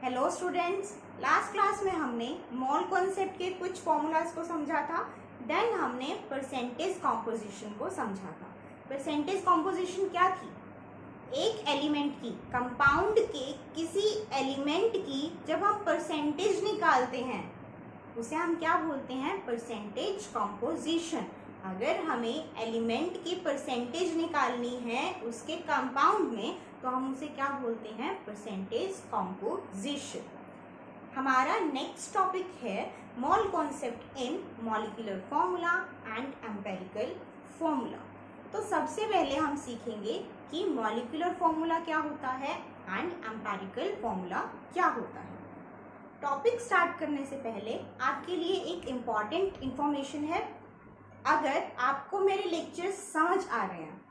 Hello students, last class में हमने mole concept के कुछ फॉर्मूलाज को समझा था। देन हमने परसेंटेज कॉम्पोजिशन को समझा था। परसेंटेज कॉम्पोजिशन क्या थी? एक एलिमेंट की, कंपाउंड के किसी एलिमेंट की जब हम परसेंटेज निकालते हैं उसे हम क्या बोलते हैं? Percentage composition. अगर हमें एलिमेंट की परसेंटेज निकालनी है उसके कंपाउंड में तो हम उसे क्या बोलते हैं? Percentage composition. हमारा नेक्स्ट टॉपिक है mole concept in molecular formula and empirical formula. तो सबसे पहले हम सीखेंगे कि मॉलिक्यूलर फॉर्मूला क्या होता है एंड एम्पेरिकल फॉर्मूला क्या होता है। टॉपिक स्टार्ट करने से पहले आपके लिए एक इम्पॉर्टेंट इंफॉर्मेशन है। अगर आपको मेरे लेक्चर्स समझ आ रहे हैं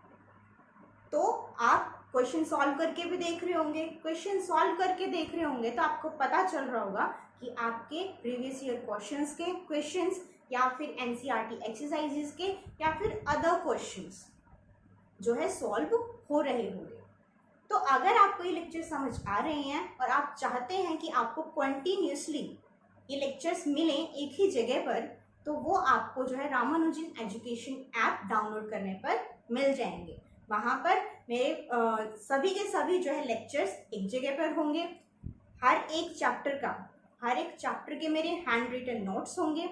तो आप क्वेश्चन सॉल्व करके भी देख रहे होंगे। क्वेश्चन सॉल्व करके देख रहे होंगे तो आपको पता चल रहा होगा कि आपके प्रीवियस ईयर क्वेश्चंस के क्वेश्चंस या फिर एनसीईआरटी एक्सरसाइजेस के या फिर अदर क्वेश्चंस जो है सॉल्व हो रहे होंगे। तो अगर आपको ये लेक्चर समझ आ रहे हैं और आप चाहते हैं कि आपको कंटिन्यूसली ये लेक्चर्स मिलें एक ही जगह पर, तो वो आपको जो है रामानुजन एजुकेशन ऐप डाउनलोड करने पर मिल जाएंगे। वहाँ पर मेरे सभी के सभी जो है लेक्चर्स एक जगह पर होंगे। हर एक चैप्टर के मेरे हैंड रिटन नोट्स होंगे।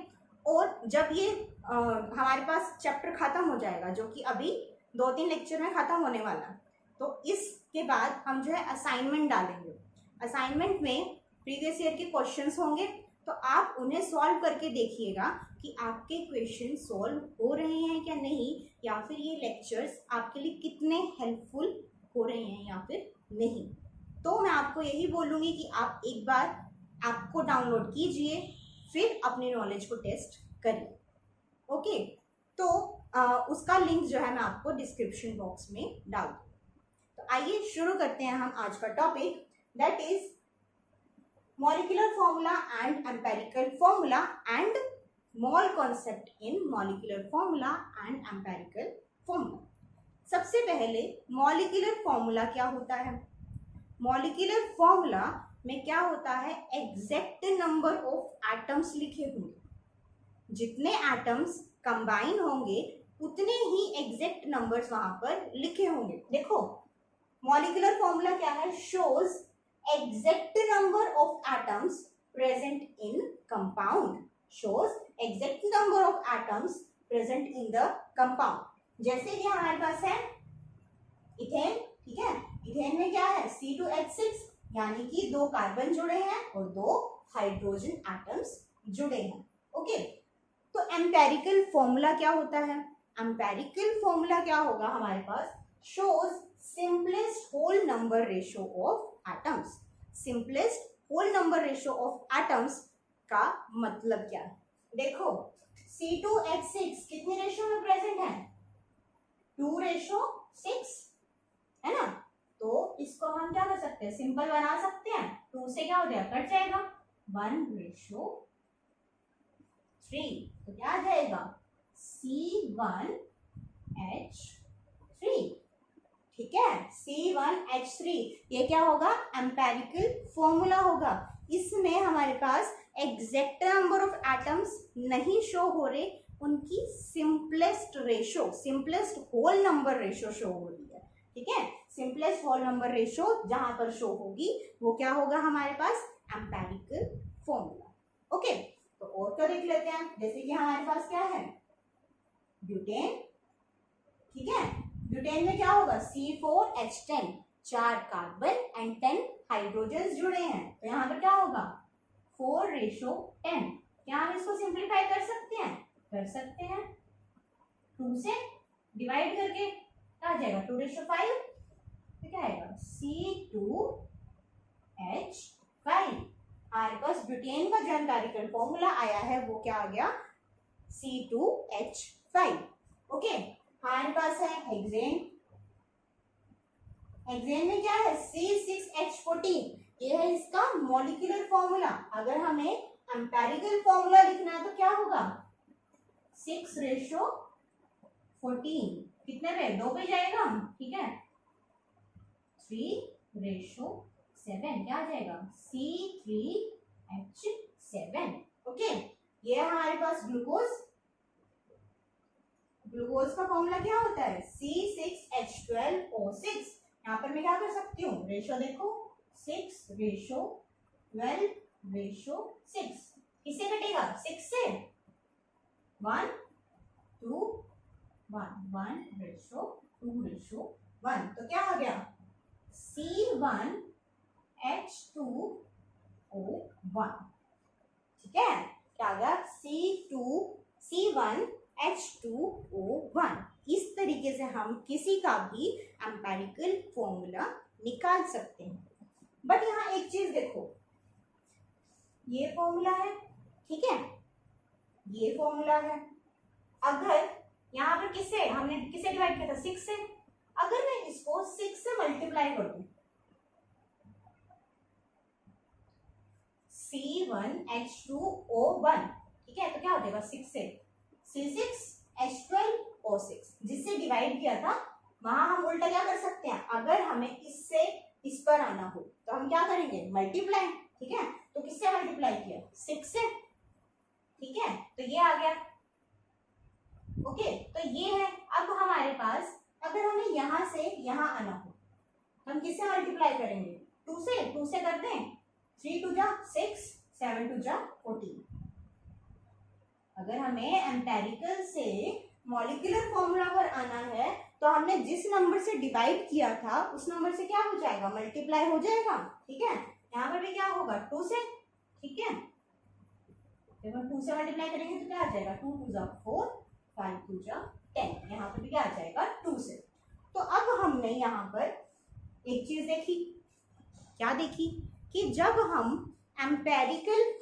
और जब ये हमारे पास चैप्टर ख़त्म हो जाएगा, जो कि अभी 2-3 लेक्चर में ख़त्म होने वाला है, तो इसके बाद हम जो है असाइनमेंट डालेंगे। असाइनमेंट में प्रीवियस ईयर के क्वेश्चंस होंगे, तो आप उन्हें सॉल्व करके देखिएगा कि आपके क्वेश्चन सॉल्व हो रहे हैं क्या नहीं, या फिर ये लेक्चर्स आपके लिए कितने हेल्पफुल हो रहे हैं या फिर नहीं। तो मैं आपको यही बोलूँगी कि आप एक बार ऐप को डाउनलोड कीजिए, फिर अपनी नॉलेज को टेस्ट करिए। ओके, तो उसका लिंक जो है मैं आपको डिस्क्रिप्शन बॉक्स में डाल दूँ। तो आइए शुरू करते हैं हम आज का topic, that is molecular formula and empirical formula and mole concept in molecular formula and empirical formula। सबसे पहले मॉलिक्यूलर फॉर्मूला क्या होता है? मॉलिक्यूलर फॉर्मूला में क्या होता है? एग्जैक्ट नंबर ऑफ एटम्स लिखे होंगे। जितने एटम्स कंबाइन होंगे उतने ही एग्जैक्ट नंबर्स वहां पर लिखे होंगे। देखो, मॉलिक्यूलर फॉर्मूला क्या है? Shows exact number of atoms present in compound, shows exact number of atoms present in the compound। जैसे कि हमारे पास है इथेन, ठीक है। इथेन में क्या है? C2H6, यानी कि 2 कार्बन जुड़े हैं और 2 हाइड्रोजन एटम्स जुड़े हैं। ओके, तो एम्पेरिकल फॉर्मूला क्या होता है? एम्पेरिकल फॉर्मूला क्या होगा हमारे पास? shows simplest whole number ratio of atoms। simplest whole number ratio of atoms का मतलब क्या है? देखो, C2H6 कितने रेशियो में प्रेजेंट है? 2:6 है ना। तो इसको हम क्या कर सकते हैं? सिंपल बना सकते हैं। 2 से क्या हो जाएगा? कट जाएगा, 1:3। तो क्या आ जाएगा? C1H3, ठीक है। C1H3 ये क्या होगा? एम्पेरिकल फॉर्मूला होगा। इसमें हमारे पास एग्जैक्ट नंबर ऑफ एटम्स नहीं शो हो रहे, उनकी simplest ratio, simplest whole number ratio show हो रही है। ठीक है, सिंपलेस्ट होल नंबर रेशो जहां पर शो होगी वो क्या होगा हमारे पास? Empirical formula. ओके, तो और क्या देख लेते हैं। जैसे कि हमारे पास क्या है? ब्यूटेन, ठीक है। ब्यूटेन में क्या होगा? C4H10, 4 कार्बन एंड 10 हाइड्रोजन जुड़े हैं, तो यहाँ पर क्या होगा? 4:10। क्या हम इसको सिंप्लीफाई कर सकते हैं? कर सकते हैं। 2 से डिवाइड करके क्या आ जाएगा? 2:5। तो क्या आएगा? C2H5। हमारे पास ब्यूटेन का जो एम्पेरिकल फॉर्मूला आया है वो क्या आ गया? C2H5। ओके, हमारे पास है हेक्सेन। हेक्सेन में क्या है? C6H14, ये है इसका मॉलिक्यूलर फॉर्मूला। अगर हमें एम्पेरिकल फॉर्मूला लिखना है तो क्या होगा? 6:14। कितने पे? 2 पे जाएगा, ठीक है। 3:6 7 क्या आ जाएगा C3H7। ओके, ये है हमारे पास ग्लूकोज। ग्लूकोज का फॉर्मूला क्या होता है C6H12O6। यहाँ पर मैं क्या कर सकती हूँ, रेशो देखो 6:12:6। किससे कटेगा 6 से 1 2 1 1:2:1। तो क्या आ गया C1H2O1। ठीक है, क्या आ गया C1H2O1। इस तरीके से हम किसी का भी एम्पेरिकल फॉर्मूला निकाल सकते हैं। बट यहाँ एक चीज देखो, ये फॉर्मूला है, ठीक है, ये फॉर्मूला है। अगर यहाँ पर किससे हमने किससे डिवाइड किया था 6 से, अगर मैं इसको 6 से मल्टीप्लाई कर दूं C1H2O1, ठीक है, तो क्या हो जाएगा 6 से C6H12O6, जिससे डिवाइड किया था वहां हम उल्टा क्या कर सकते हैं, अगर हमें इससे इस पर आना हो तो हम क्या करेंगे मल्टीप्लाई। ठीक है, तो किससे मल्टीप्लाई किया 6 से। ठीक है, तो ये आ गया। ओके, तो ये है। अब हमारे पास अगर हमें यहां से यहां आना हो हम किससे मल्टीप्लाई करेंगे 2 से। 2 से करते हैं 3 2 जा 6 7 2 जा 14। अगर हमें एम्पेरिकल से मॉलिक्यूलर फॉर्मूला पर आना है तो हमने जिस नंबर से डिवाइड किया था उस नंबर से क्या हो जाएगा मल्टीप्लाई हो जाएगा। ठीक है, यहाँ पर भी क्या होगा 2 से। ठीक है, जब हम 2 से मल्टीप्लाई करेंगे तो क्या आ जाएगा 2 2 जा 4 5 2 जा 10। यहाँ पर भी क्या आ जाएगा 2 से। तो अब हमने यहाँ पर एक चीज देखी, क्या देखी कि जब हम एम्पेरिकल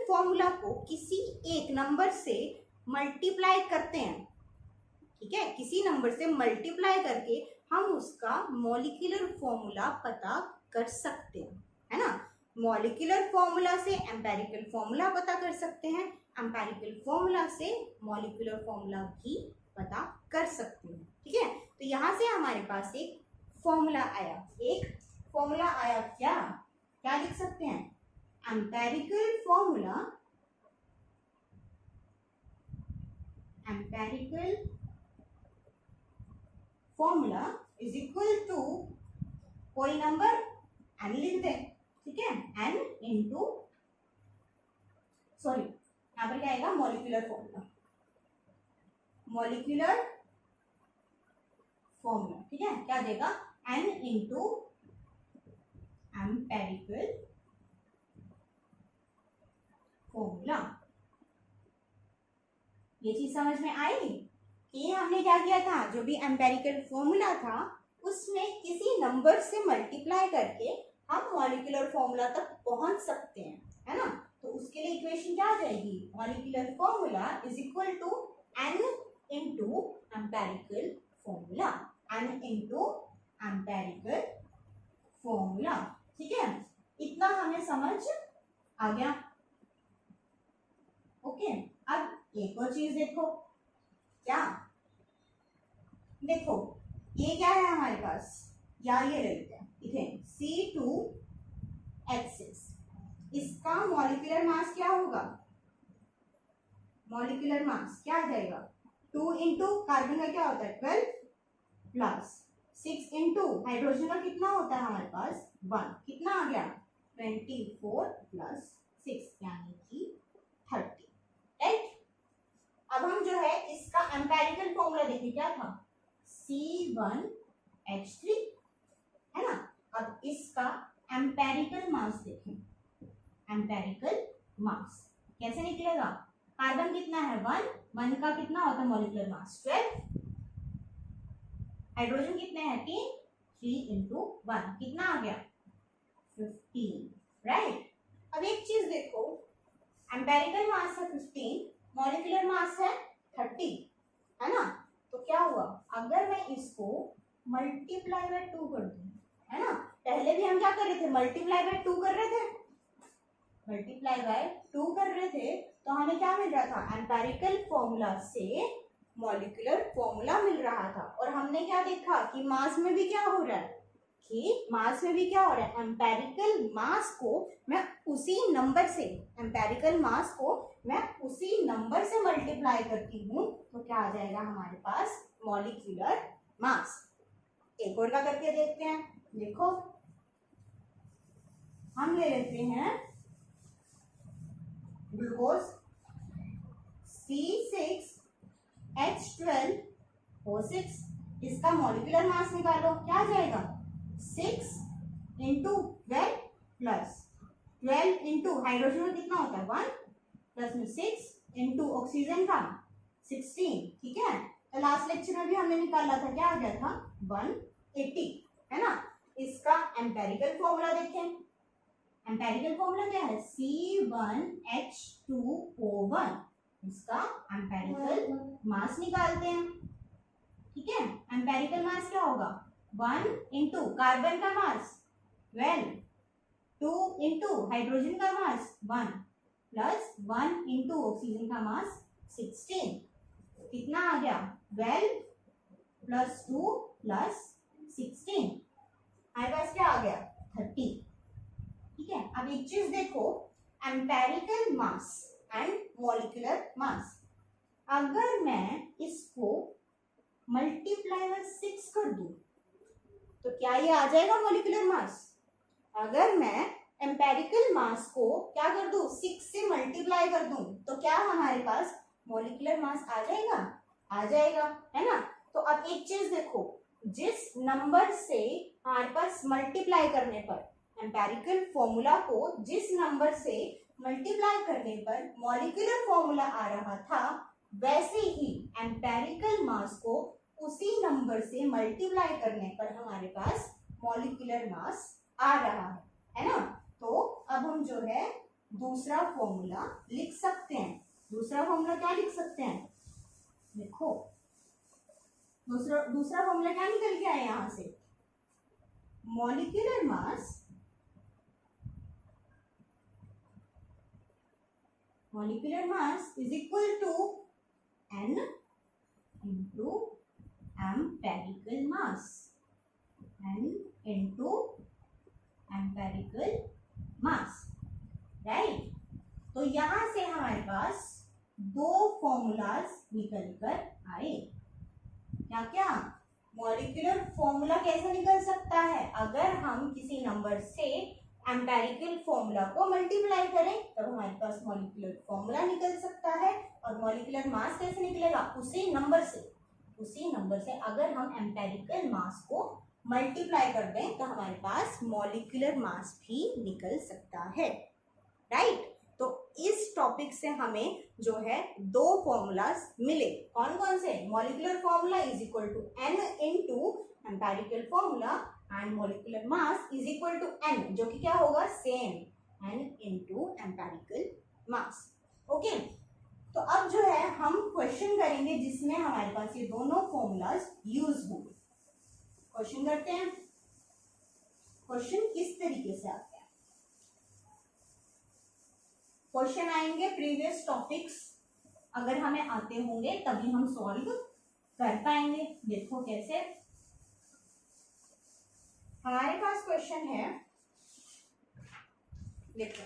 फॉर्मूला को किसी एक नंबर से मल्टीप्लाई करते हैं, ठीक है, किसी नंबर से मल्टीप्लाई करके हम उसका मॉलिक्यूलर फॉर्मूला पता कर सकते हैं, है ना। मॉलिक्यूलर फॉर्मूला से एम्पेरिकल फॉर्मूला पता कर सकते हैं, एम्पेरिकल फॉर्मूला से मॉलिक्यूलर फॉर्मूला भी पता कर सकते हैं। ठीक है, तो यहाँ से हमारे पास एक फॉर्मूला आया, क्या क्या लिख सकते हैं empirical formula is equal to कोई नंबर n लिख दे। ठीक है, n इंटू सॉरी यहाँ पर क्या आएगा मॉलिक्यूलर फॉर्मूला। ठीक है, क्या देगा n इंटू एम्पेरिकल फॉर्मूला। ये चीज समझ में आई कि हमने क्या किया था, जो भी एम्पेरिकल फॉर्मूला था उसमें किसी नंबर से मल्टीप्लाई करके हम मॉलिक्यूलर फॉर्मूला तक पहुंच सकते हैं, है ना। तो उसके लिए इक्वेशन क्या आ जाएगी, molecular formula is equal to n into empirical formula, ठीक है, इतना हमें समझ आ गया। ओके, अब एक और चीज देखो, क्या देखो ये क्या है हमारे पास, या ये ले लेते हैं इथेन C2H6। इसका मॉलिक्यूलर मास क्या होगा, मॉलिक्यूलर मास क्या आ जाएगा 2 इंटू कार्बन का क्या होता है 12 प्लस 6 इंटू हाइड्रोजन का कितना होता है हमारे पास 1, कितना आ गया 24 प्लस 6 यानी कि 30। राइट, अब हम जो है इसका एम्पेरिकल फॉर्मूला देखिए क्या था C1H3, है ना। अब इसका एम्पेरिकल मास देखें, एम्पेरिकल मास कैसे निकलेगा, कार्बन कितना है 1 का कितना होता है मॉलिक्यूलर मास 12, हाइड्रोजन कितने हैं 3 इंटू 1 कितना आ गया 15। राइट, अब एक चीज देखो, एम्पेरिकल मास है 15, मॉलिक्यूलर मास है 30, है ना। तो क्या हुआ, अगर मैं इसको मल्टीप्लाई बाय 2 कर दूं, है ना, पहले भी हम क्या कर रहे थे मल्टीप्लाई बाय 2 कर रहे थे, तो हमें क्या मिल रहा था एम्पेरिकल फॉर्मूला से मॉलिक्यूलर फॉर्मूला मिल रहा था। और हमने क्या देखा कि मास में भी क्या हो रहा है कि मास में भी क्या हो रहा है, एम्पेरिकल मास को मैं उसी नंबर से, एम्पेरिकल मास को मैं उसी नंबर से मल्टीप्लाई करती हूँ तो क्या आ जाएगा हमारे पास, मॉलिक्यूलर मास। एक और का करके देखते हैं। देखो हम ले लेते हैं ग्लूकोज C6H12O6, इसका मॉलिक्यूलर मास निकालो, क्या आ जाएगा 6 इंटू 12 प्लस 12 इंटू हाइड्रोजन में कितना होता है 1 प्लस में 6 इंटू ऑक्सीजन का 16, ठीक है। तो लास्ट लेक्चर में भी हमने निकाला था, क्या आ गया था 180, है ना। इसका एम्पेरिकल फॉर्मूला देखें। एम्पेरिकल फॉर्मूला क्या है, C1H2O1, इसका एम्पेरिकल मास निकालते हैं, ठीक है। एम्पेरिकल मास क्या होगा 1 इंटू कार्बन का मास 12, 2 इंटू हाइड्रोजन का मास 1 प्लस 1 इंटू ऑक्सीजन का मास 16, कितना आ गया 12 प्लस 2 प्लस 16, हमारे पास क्या आ गया 30, ठीक है। अब एक चीज देखो, एम्पेरिकल मास एंड मॉलिक्यूलर मास, अगर मैं इसको मल्टीप्लाई बाय 6 कर दूं तो क्या ये आ जाएगा मॉलिक्यूलर मास। अगर मैं एम्पेरिकल मास को क्या कर दूं 6 से मल्टीप्लाई कर दूं तो क्या हमारे पास मॉलिक्यूलर मास आ जाएगा, आ जाएगा, है ना। तो अब एक चीज देखो, जिस नंबर से हमारे पास मल्टीप्लाई करने पर, एम्पेरिकल फॉर्मूला को जिस नंबर से मल्टीप्लाई करने पर मॉलिक्यूलर फॉर्मूला आ रहा था, वैसे ही एम्पेरिकल मास को उसी नंबर से मल्टीप्लाई करने पर हमारे पास मॉलिक्यूलर मास आ रहा है ना। तो अब हम जो है दूसरा फॉर्मूला लिख सकते हैं। दूसरा फॉर्मूला क्या लिख सकते हैं, देखो दूसरा फॉर्मूला क्या निकल के आया यहां से, molecular mass is equal to N into empirical mass, N into empirical mass, right. तो यहां से हमारे पास दो फॉर्मूलाज निकल कर आए। क्या क्या, मॉलिक्यूलर फॉर्मूला कैसे निकल सकता है, अगर हम किसी नंबर से एम्पेरिकल फॉर्मूला को मल्टीप्लाई करें तब हमारे पास मॉलिक्यूलर फॉर्मूला निकल सकता है। और मॉलिक्यूलर मास कैसे निकलेगा, उसी नंबर से अगर हम एम्पेरिकल मास को मल्टीप्लाई कर दें तो हमारे पास मॉलिक्यूलर मास भी निकल सकता है, राइट। तो इस टॉपिक से हमें जो है दो फॉर्मूलाज मिले, कौन कौन से, molecular formula is equal to N into empirical formula and molecular mass is equal to N, जो कि क्या होगा same N into empirical mass. Okay, तो अब जो है हम क्वेश्चन करेंगे जिसमें हमारे पास ये दोनों फॉर्मूलाज यूज होंगे। क्वेश्चन करते हैं। क्वेश्चन किस तरीके से आते हैं, क्वेश्चन आएंगे प्रीवियस टॉपिक्स अगर हमें आते होंगे तभी हम सॉल्व कर पाएंगे। देखो कैसे, हमारे पास क्वेश्चन है, देखो,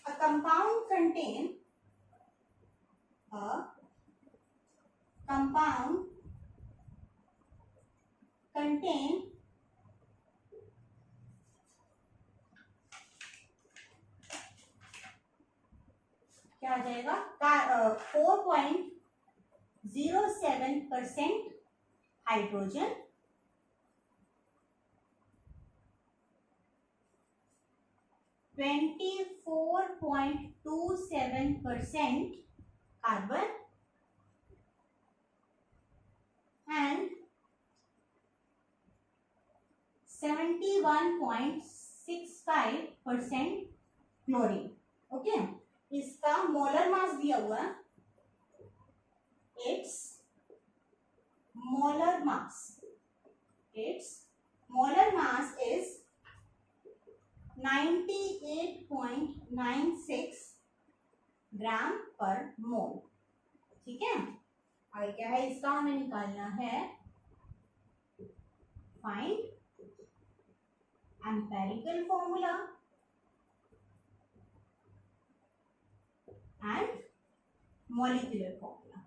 अ कंपाउंड कंटेन क्या आ जाएगा 4.07% hydrogen, 24.27% carbon and 71.65% chlorine. Okay, इसका मोलर मास दिया हुआ है, इट्स मोलर मास इज 98.96 ग्राम पर मोल, ठीक है। आगे क्या है, इसका हमें निकालना है find empirical formula and molecular formula.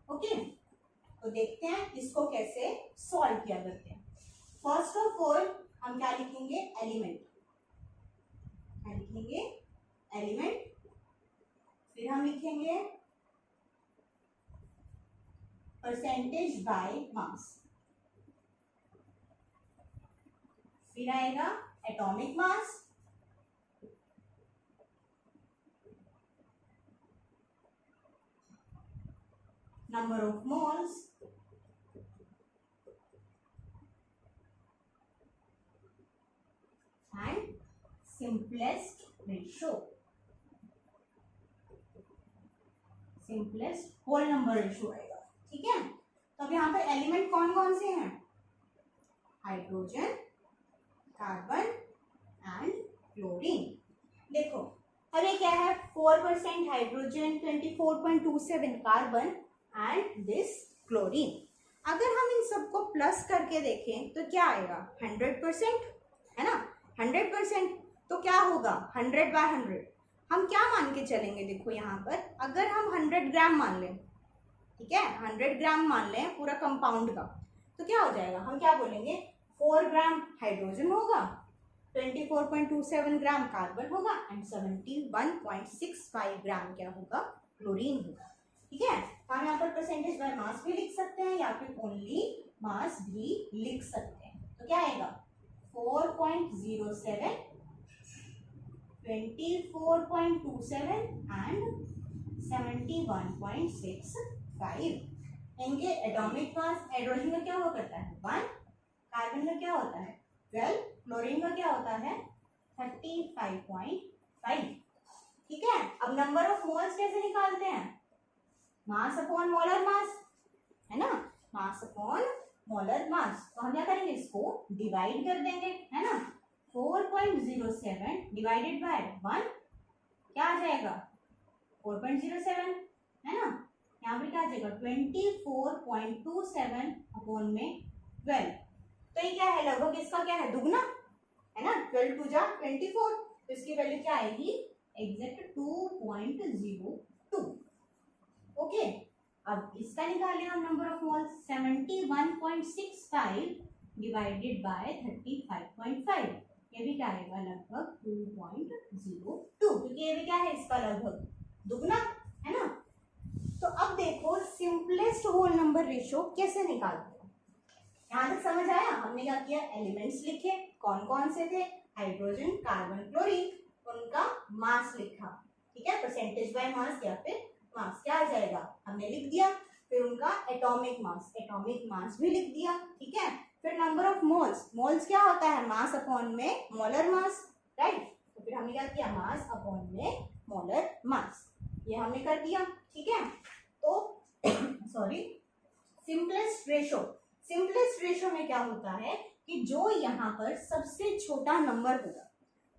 Okay, तो देखते हैं इसको कैसे सॉल्व किया करते हैं। फर्स्ट ऑफ ऑल हम क्या लिखेंगे, एलिमेंट, क्या लिखेंगे, एलिमेंट। फिर हम लिखेंगे परसेंटेज बाय मास, फिर आएगा atomic mass, number of moles, and simplest ratio, simplest whole number ratio आएगा। ठीक है, तो अब यहाँ पर एलिमेंट कौन कौन से हैं, हाइड्रोजन, कार्बन एंड क्लोरीन। देखो अब ये क्या है, 4% hydrogen, 24.27 carbon and this chlorine. अगर हम इन सबको प्लस करके देखें तो क्या आएगा, 100%, है ना, 100%। तो क्या होगा 100/100, हम क्या मान के चलेंगे, देखो यहाँ पर अगर हम 100 ग्राम मान लें, ठीक है, 100 ग्राम मान लें पूरा कंपाउंड का, तो क्या हो जाएगा, हम क्या बोलेंगे, 4 ग्राम हाइड्रोजन होगा, 24.27 ग्राम कार्बन होगा एंड 71.65 ग्राम क्या होगा, क्लोरीन होगा। ठीक है, तो हम यहाँ पर परसेंटेज बाय मास भी लिख सकते हैं या फिर ओनली मास भी लिख सकते हैं। तो क्या आएगा, 4.07, 24.27 एंड 71.65। इनके एटॉमिक मास, हाइड्रोजन का क्या हुआ करता है 1, कार्बन का क्या होता है 12, क्लोरीन का क्या होता है 35.5। ठीक है, अब नंबर ऑफ मोल्स कैसे निकालते हैं, मास अपॉन मोलर मास, है ना, मास अपॉन मोलर मास। तो हम क्या करेंगे, इसको डिवाइड कर देंगे, है ना, 4.07 डिवाइडेड बाय 1 क्या आ जाएगा 4.07, है ना, यहाँ पर क्या आ जाएगा 24.27 अपॉन में 12। तो ये क्या है, लगभग इसका क्या है, दुगना, है ना, 12 2 जा 24, तो इसकी वैल्यू क्या आएगी, एग्जैक्ट 2.02। ओके, अब इसका निकालें हम number of moles, 71.65 divided by 35.5, ये भी क्या आएगा लगभग 2.02, क्योंकि ये भी क्या है, इसका लगभग दुगना, है ना। तो अब देखो सिंपलेस्ट होल नंबर रेशियो कैसे निकालते हैं, यहाँ तक समझ आया। हमने क्या किया, एलिमेंट्स लिखे, कौन कौन से थे, हाइड्रोजन, कार्बन, क्लोरीन, उनका मास लिखा, ठीक है, परसेंटेज बाय मास या फिर मास क्या आ जाएगा हमने लिख दिया, फिर उनका एटॉमिक मास भी लिख दिया, ठीक है। फिर नंबर ऑफ मोल्स, मोल्स क्या होता है, मास अपॉन में मोलर मास, राइट। तो फिर हमने क्या किया, मास अपॉन में मोलर मास, ये हमने कर दिया, ठीक है। तो सॉरी, सिंपलेस्ट रेशो में क्या होता है कि जो यहाँ पर सबसे छोटा नंबर होगा,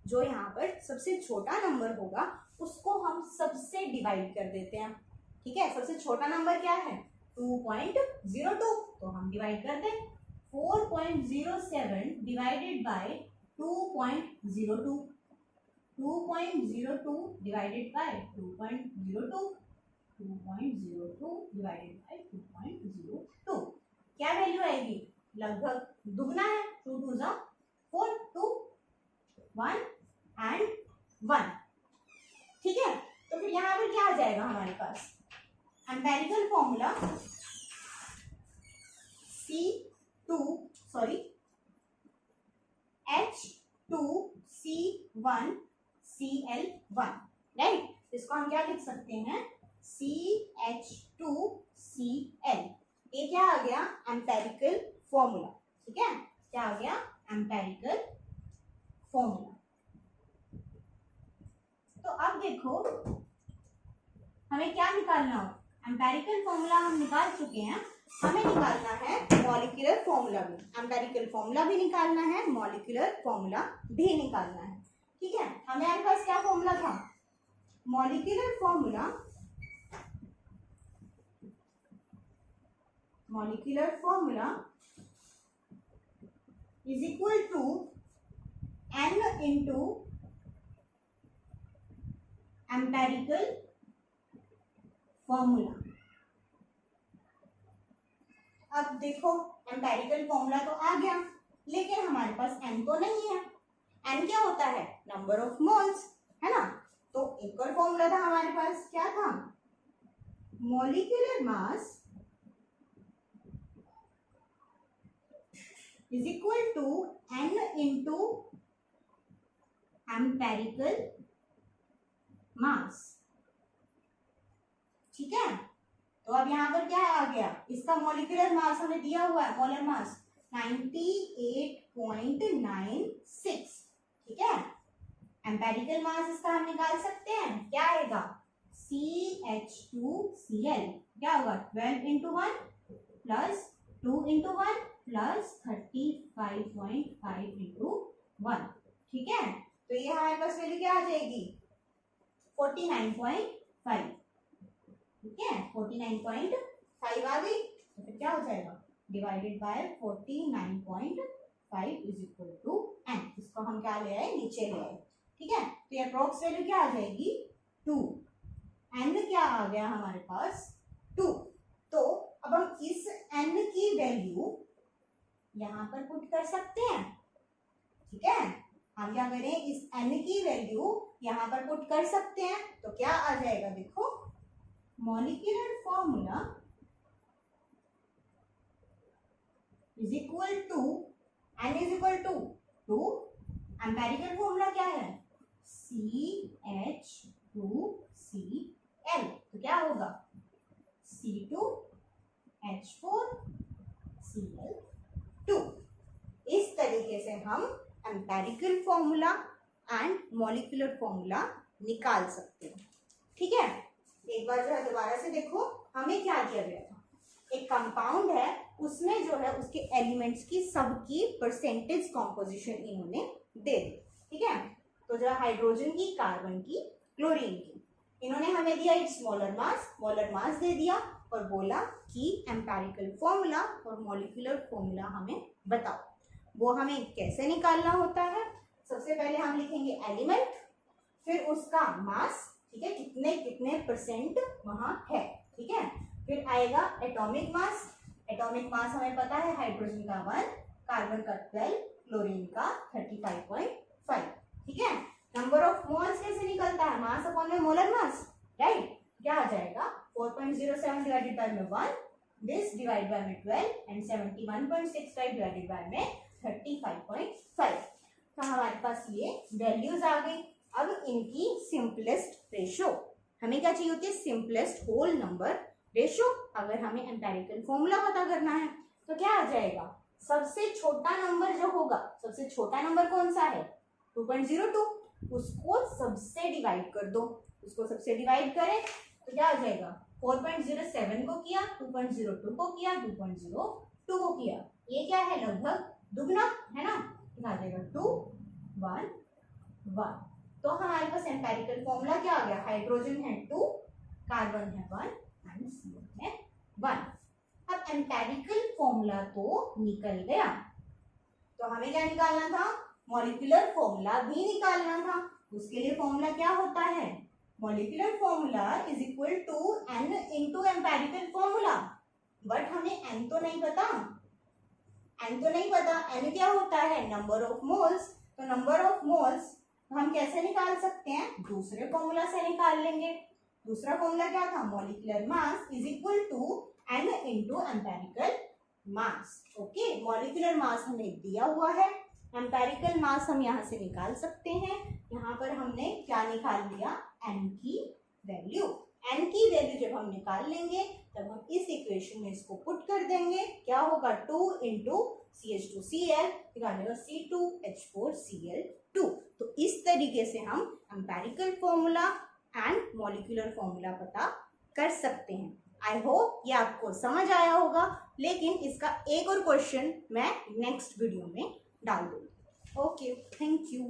जो यहाँ पर सबसे छोटा नंबर होगा उसको हम सबसे डिवाइड कर देते हैं, ठीक है। सबसे छोटा नंबर क्या है 2.02, तो हम डिवाइड कर दें 4.07 divided by 2.02, 2.02 divided by 2.02, 2.02 divided by 2.02, क्या वैल्यू आएगी, लगभग दुगना है, 2 2 जा 4, 2 1 एंड 1, ठीक है। तो फिर यहाँ पर क्या आ जाएगा हमारे पास, एम्पेरिकल फॉर्मूला H2C1Cl1, राइट। इसको हम क्या लिख सकते हैं, CH2Cl, ये क्या आ गया, एम्पेरिकल फॉर्मूला, ठीक है, क्या आ गया, एम्पेरिकल फॉर्मूला। तो अब देखो हमें क्या निकालना हो, एम्पेरिकल फॉर्मूला हम निकाल चुके हैं, हमें निकालना है मॉलिक्यूलर फॉर्मूला भी, एम्पेरिकल फॉर्मूला भी निकालना है, मॉलिक्यूलर फॉर्मूला भी निकालना है, ठीक है। हमारे पास क्या फॉर्मूला था, molecular formula is equal to n into empirical formula. अब देखो एम्पेरिकल फॉर्मूला तो आ गया, लेकिन हमारे पास n तो नहीं है। n क्या होता है? नंबर ऑफ मोल्स, है ना। तो एक और फॉर्मूला था हमारे पास, क्या था? Molecular mass is equal to n into empirical mass. ठीक है, तो अब यहाँ पर क्या आ गया? इसका मॉलिक्यूलर मास हमें दिया हुआ है, मोलर मास 98.96। ठीक है, एम्पेरिकल मास इसका हम निकाल सकते हैं, क्या आएगा? CH2Cl क्या होगा? 12 into 1 plus 2 into 1 plus 35.5 into 1। ठीक है, तो ये हमारे पास वैल्यू क्या आ जाएगी? 49.5। ठीक है, 49.5 आ गई, तो फिर क्या हो जाएगा? Divided by 49.5 is equal to n। इसको हम क्या ले आए? नीचे ले आए। ठीक है, तो ये अप्रोक्स वैल्यू क्या आ जाएगी? 2। n क्या आ गया हमारे पास? 2। तो अब हम इस n की वैल्यू यहां पर पुट कर सकते हैं। ठीक है, हम क्या करें? इस n की वैल्यू यहां पर पुट कर सकते हैं, तो क्या आ जाएगा? देखो, molecular formula is equal to n is equal to 2, empirical formula क्या है? CH2Cl। तो क्या होगा? C2H4Cl2। इस तरीके से हम empirical formula and molecular formula निकाल सकते हैं। ठीक है, एक बार जो है दोबारा से देखो, हमें क्या दिया गया था? एक कंपाउंड है, उसमें जो है उसके एलिमेंट्स की सबकी परसेंटेज कॉम्पोजिशन इन्होंने दे दी। ठीक है, तो जो हाइड्रोजन की, कार्बन की, क्लोरीन की, इन्होंने हमें दिया इट्स मोलर मास दे दिया और बोला कि एम्पेरिकल फॉर्मूला और मॉलिक्यूलर फॉर्मूला हमें बताओ। वो हमें कैसे निकालना होता है? सबसे पहले हम लिखेंगे एलिमेंट, फिर उसका मास, ठीक है, कितने कितने परसेंट वहां है। ठीक है, फिर आएगा एटॉमिक मास। एटॉमिक मास हमें पता है, हाइड्रोजन का 1, कार्बन का 12, क्लोरीन का 35.5। ठीक है, नंबर ऑफ मोल्स कैसे निकलता है? मास अपॉन में मोलर मास, राइट। क्या आ जाएगा? 4.07 डिवाइडेड बाय में 1, दिस डिवाइड बाय में 12 एंड 71.65 डिवाइडेड बाय में 35.5। तो हमारे पास ये वैल्यूज आ गई। अब इनकी सिंपलेस्ट रेशो हमें क्या चाहिए होती है? Simplest whole number ratio. अगर हमें एम्पेरिकल फॉर्मूला पता करना है तो क्या आ जाएगा? सबसे छोटा नंबर जो होगा, सबसे छोटा नंबर कौन सा है? 2.02, उसको सबसे डिवाइड कर दो। उसको सबसे डिवाइड करें तो क्या आ जाएगा? 4.07 को किया, 2.02 को किया, 2.02 को किया, ये क्या है? लगभग दुगना है ना, आ जाएगा 2, 1, 1। तो हमारे पास एम्पेरिकल फॉर्मूला क्या आ गया? हाइड्रोजन है 2, कार्बन है 1 एंड CO है 1। अब एम्पेरिकल फॉर्मूला तो निकल गया, तो हमें क्या निकालना था? मॉलिक्यूलर फॉर्मूला भी निकालना था। उसके लिए फॉर्मूला क्या होता है? Molecular formula is equal to n into empirical formula. But हमें n तो नहीं पता, n क्या होता है? Number of moles. तो नंबर ऑफ मोल्स हम कैसे निकाल सकते हैं? दूसरे फॉर्मूला से निकाल लेंगे। दूसरा फॉर्मूला क्या था? Molecular mass is equal to n into empirical mass. Okay, molecular mass हमें दिया हुआ है, एम्पेरिकल मास हम यहाँ से निकाल सकते हैं। यहाँ पर हमने क्या निकाल लिया? n की वैल्यू। n की वैल्यू जब हम निकाल लेंगे तब हम इस इक्वेशन में इसको पुट कर देंगे। क्या होगा? 2 इंटू CH2Cl निकालेगा C2H4Cl2। तो इस तरीके से हम empirical formula and molecular formula पता कर सकते हैं। आई होप ये आपको समझ आया होगा, लेकिन इसका एक और क्वेश्चन मैं नेक्स्ट वीडियो में डाल दूंगी। Okay, thank you.